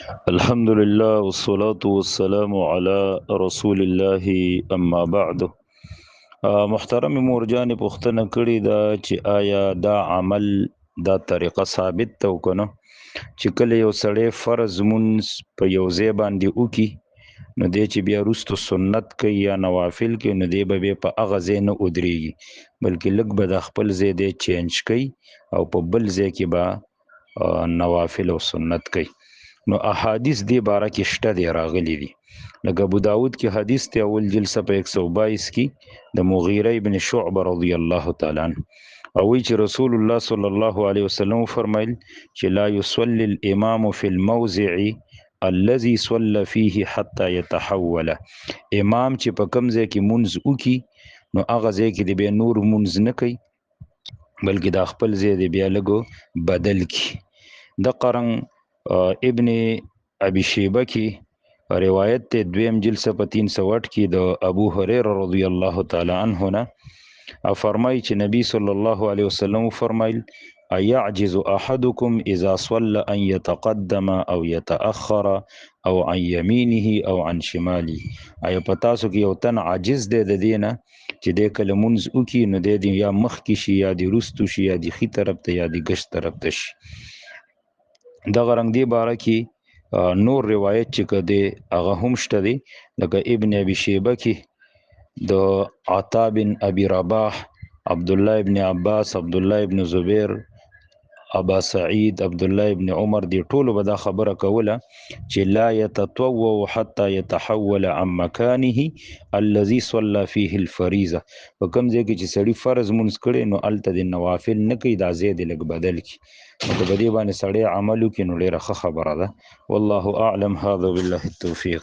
الحمد لله والصلاة والسلام على رسول الله اما بعد. محترم مورجان پوښتنه کړې ده چې آیا دا عمل دا طریقه ثابت تو کنه چې کله یو سړی فرض مونږ په یو ځای باندې وکي نو دی چې بیا وروسته سنت کوي یا نوافل کوي نو دی به په هغه ځای نه ودرېږي بلکې لږ به د خپل ځای دی چینج کوي او په بل ځای کې به نوافل او سنت کوي. نو احادیث دی باره کې شته دی راغلي دي. لکه ابو داود کې حدیث ته اول جلسه په 122 کې د مغیره ابن شعبه رضی الله تعالی عنه او وی چې رسول الله صلی الله علیه وسلم فرمایل چې لا یصلی الامام فی الموضع الذي صلى فيه حتى يتحول. امام چې په کوم ځای کې منځ وکي نو هغه ځای کې د بیا نور منځ نه کوي بلکې د خپل ځای دی بیا لګو بدل کی. د قرن ابن ابي شيبه کې روایت ته دویم جلسه په 308 کې د ابو هريره رضی الله تعالی عنه نه فرمایي چې نبی صلی الله علیه وسلم فرمایل ايعجز احدكم اذا صلى ان يتقدم او يتاخر او عن يمينه او عن شماله. اي پتا سو کې یو تن عاجز دی د دینه چې د کلمونز او کې نو د یا مخ کې شي یا د روستو شي یا د خي طرف ته یا د ګش طرف ته شي. دغه رنګ دی باره کې نور روایت چې کده هغه هم شته دی لکه ابن ابي شيبه کې د عطا بن ابي رباح عبد الله ابن عباس عبد الله ابن زبير ابا سعید عبد الله ابن عمر دی ټولو به دا خبره کوله چې لا يتطوع حتى يتحول عن مكانه الذي صلى فيه الفريضه. په کوم ځای کې چې سړی فرض مونږ کړي نو الته د نوافل نه کوي دا زید لګ بدل کی نو په دې باندې سړی عملو کې نو ډیره خبره ده. والله اعلم. هذا بالله التوفيق.